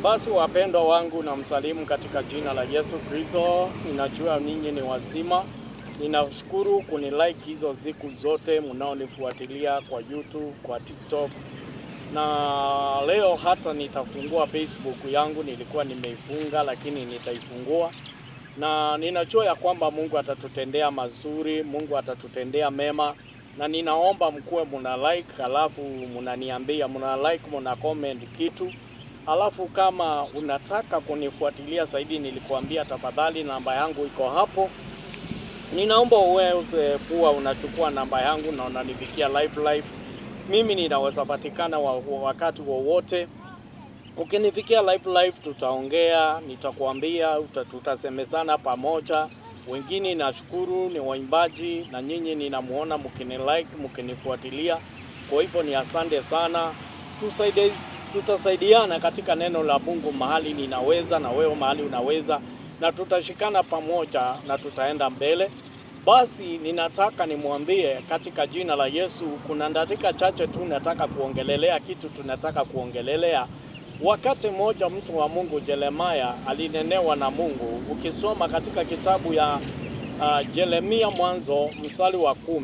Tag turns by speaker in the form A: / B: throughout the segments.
A: Basi wapendwa wangu, na msalimu katika jina la Yesu Kristo. Ninajua ninyi ni wazima. Ninashukuru kunilike hizo siku zote mnaonifuatilia kwa YouTube, kwa TikTok. Na leo hata nitafungua Facebook yangu, nilikuwa nimeifunga lakini nitaifungua. Na ninajua ya kwamba Mungu atatutendea mazuri, Mungu atatutendea mema. Na ninaomba mkuwe muna like, alafu mnaniambia, muna like, muna comment kitu. Alafu kama unataka kunifuatilia zaidi, nilikuambia tafadhali namba yangu iko hapo. Ninaomba uweze kuwa unachukua namba yangu na unanifikia live. Mimi ninaweza patikana wakati wowote. Ukinifikia live tutaongea, nitakuambia, tutasemezana pamoja. Wengine nashukuru ni waimbaji, na nyinyi ninamuona mkinilike, mkinifuatilia. Kwa hivyo ni asante sana. Tutasaidiana katika neno la Mungu mahali ninaweza na wewe mahali unaweza, na tutashikana pamoja na tutaenda mbele. Basi ninataka nimwambie katika jina la Yesu, kuna dakika chache tu nataka kuongelelea kitu tunataka kuongelelea. Wakati mmoja mtu wa Mungu Yeremia alinenewa na Mungu. Ukisoma katika kitabu ya Yeremia mwanzo mstari wa 10,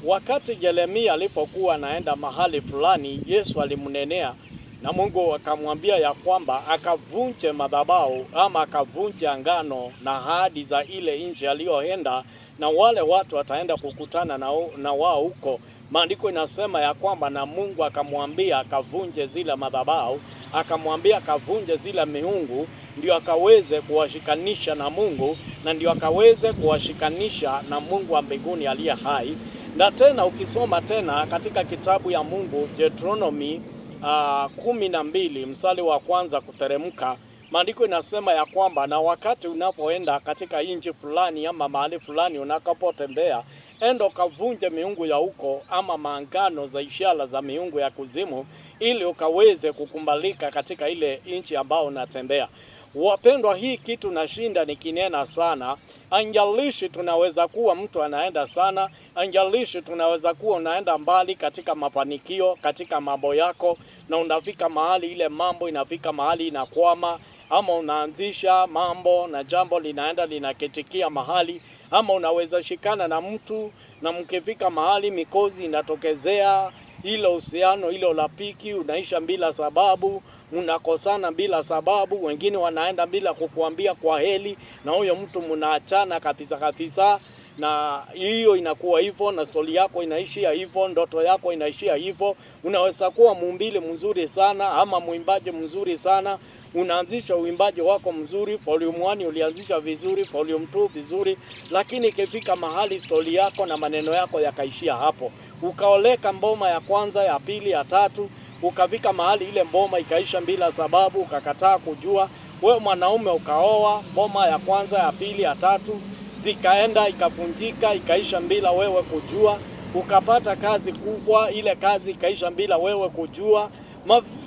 A: wakati Yeremia alipokuwa anaenda mahali fulani, Yesu alimnenea na Mungu akamwambia ya kwamba akavunje madhabahu ama akavunje agano na ahadi za ile nchi aliyoenda, na wale watu wataenda kukutana na wao huko. Maandiko inasema ya kwamba na Mungu akamwambia akavunje zile madhabahu, akamwambia akavunje zile miungu, ndio akaweze kuwashikanisha na Mungu, na ndio akaweze kuwashikanisha na Mungu wa mbinguni aliye hai. Na tena ukisoma tena katika kitabu ya Mungu Deuteronomy 12 mstari wa 1 kuteremka, maandiko inasema ya kwamba na wakati unapoenda katika nchi fulani ama mahali fulani unakapotembea, endo kavunje miungu ya huko ama maangano za ishara za miungu ya kuzimu, ili ukaweze kukumbalika katika ile nchi ambao unatembea. Wapendwa, hii kitu nashinda nikinena sana. Anjalishi tunaweza kuwa mtu anaenda sana, anjalishi tunaweza kuwa unaenda mbali katika mafanikio, katika mambo yako, na unafika mahali ile mambo inafika mahali inakwama, ama unaanzisha mambo na jambo linaenda linaketikia mahali, ama unaweza shikana na mtu na mkifika mahali mikozi inatokezea, hilo uhusiano hilo lapiki unaisha bila sababu, unakosana bila sababu, wengine wanaenda bila kukuambia kwa heli, na huyo mtu mnaachana kabisa, na hiyo inakuwa hivyo, na stori yako inaishia hivyo, ndoto yako inaishia hivyo. Unaweza kuwa mumbili mzuri sana ama muimbaji mzuri sana, unaanzisha uimbaji wako mzuri, volume 1 ulianzisha vizuri, volume 2 vizuri, lakini ikifika mahali stori yako na maneno yako yakaishia hapo. Ukaoleka mboma ya kwanza, ya pili, ya tatu, ukafika mahali ile mboma ikaisha bila sababu, ukakataa kujua. Wewe mwanaume ukaoa, mboma ya kwanza, ya pili, ya tatu zikaenda ikavunjika, ikaisha bila wewe kujua. Ukapata kazi kubwa, ile kazi ikaisha bila wewe kujua.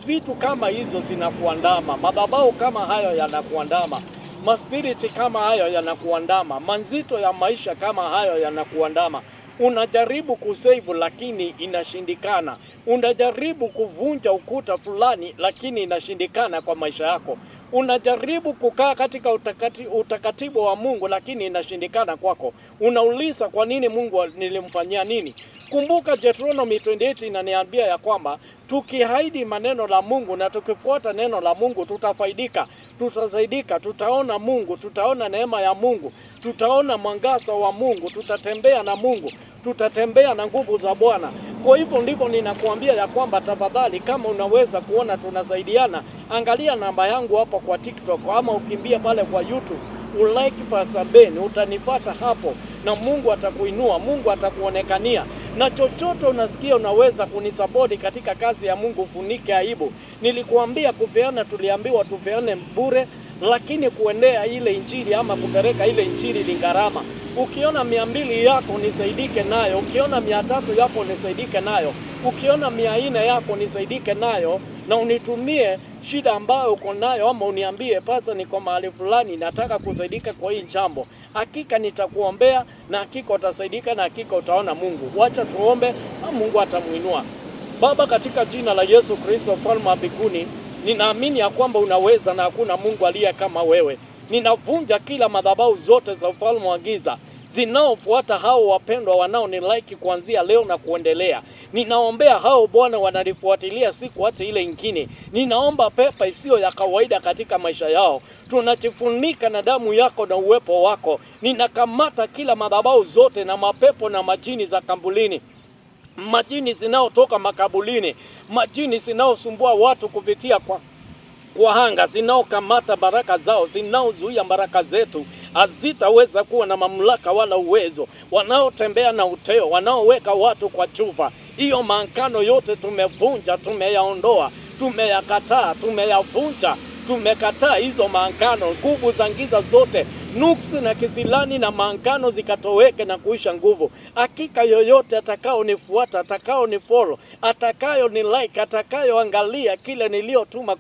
A: Vitu kama hizo zinakuandama, madhabahu kama hayo yanakuandama, maspiriti kama hayo yanakuandama, manzito ya maisha kama hayo yanakuandama. Unajaribu kusave lakini inashindikana. Unajaribu kuvunja ukuta fulani lakini inashindikana kwa maisha yako. Unajaribu kukaa katika utakatifu wa Mungu lakini inashindikana kwako. Unauliza kwa nini Mungu nilimfanyia nini? Kumbuka Deuteronomy 28 inaniambia ya kwamba tukihaidi maneno la Mungu na tukifuata neno la Mungu tutafaidika, tutasaidika, tutaona Mungu, tutaona neema ya Mungu, tutaona mwangaza wa Mungu, tutatembea na Mungu, tutatembea na nguvu za Bwana. Kwa hivyo ndivyo ninakuambia ya kwamba tafadhali, kama unaweza kuona tunasaidiana, angalia namba yangu hapo kwa TikTok, ama ukimbia pale kwa YouTube, ulike Pastor Ben, utanipata hapo, na Mungu atakuinua, Mungu atakuonekania. Na chochote unasikia unaweza kunisapoti katika kazi ya Mungu, funike aibu. Nilikuambia kupeana, tuliambiwa tupeane bure, lakini kuendea ile injili ama kupeleka ile injili ni gharama. Ukiona 200 yako nisaidike nayo, ukiona 300 yako nisaidike nayo, ukiona 400 yako nisaidike nayo, na unitumie shida ambayo uko nayo, ama uniambie pasa niko mahali fulani nataka kusaidika kwa hii jambo. Hakika nitakuombea na hakika utasaidika na hakika utaona Mungu. Wacha tuombe na Mungu atamuinua. Baba, katika jina la Yesu Kristo, mfalme wa mbinguni, Ninaamini ya kwamba unaweza na hakuna Mungu aliye kama wewe. Ninavunja kila madhabahu zote za ufalme wa giza zinaofuata hao wapendwa wanao ni like kuanzia leo na kuendelea. Ninaombea hao Bwana wanalifuatilia siku hata ile nyingine. Ninaomba pepa isiyo ya kawaida katika maisha yao. Tunajifunika na damu yako na uwepo wako. Ninakamata kila madhabahu zote na mapepo na majini za kambulini, majini zinaotoka makabulini, majini zinaosumbua watu kupitia kwa hanga, zinaokamata baraka zao, zinaozuia baraka zetu, hazitaweza kuwa na mamlaka wala uwezo. Wanaotembea na uteo, wanaoweka watu kwa chupa, hiyo maangano yote tumevunja, tumeyaondoa, tumeyakataa, tumeyavunja, tumekataa hizo maangano. Nguvu za giza zote, nuksi na kisilani na maangano zikatoweke na kuisha nguvu. Hakika yoyote atakao nifuata, atakao ni follow, atakayo ni like, atakayo angalia kile niliotuma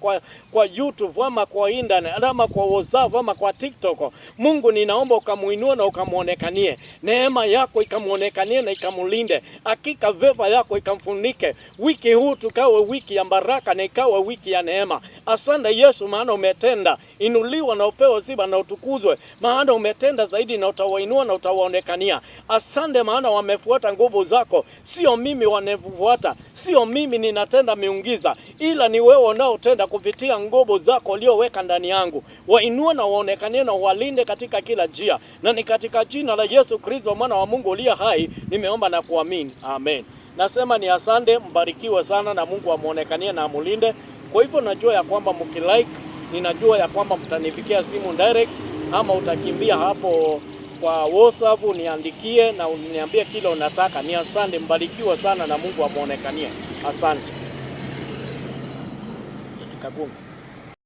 A: kwa YouTube ama kwa internet ama kwa WhatsApp ama kwa TikTok, Mungu ninaomba ukamuinue na ukamuonekanie. Neema yako ikamuonekanie na ikamulinde. Hakika veva yako ikamfunike. Wiki huu tukawe wiki ya baraka na ikawe wiki ya neema. Asante Yesu, maana umetenda. Inuliwa na upewe sifa na utukuzwe, maana umetenda zaidi na utawainua na utawaonekania. Asante maana wamefuata nguvu zako. Sio mimi wanefuata, sio mimi ninatenda miungiza, ila ni wewe unaotenda kupitia nguvu zako ulioweka ndani yangu. Wainua na waonekanie na walinde katika kila njia. Na ni katika jina la Yesu Kristo mwana wa Mungu aliye hai nimeomba na kuamini. Amen. Nasema ni asante, mbarikiwe sana na Mungu amuonekanie na amulinde. Kwa hivyo najua ya kwamba mkilike, ninajua ya kwamba mtanipigia simu direct ama utakimbia hapo kwa WhatsApp niandikie na uniambie kile unataka. Ni asante, mbarikiwe sana na Mungu amuonekanie. Asante. Kagunga.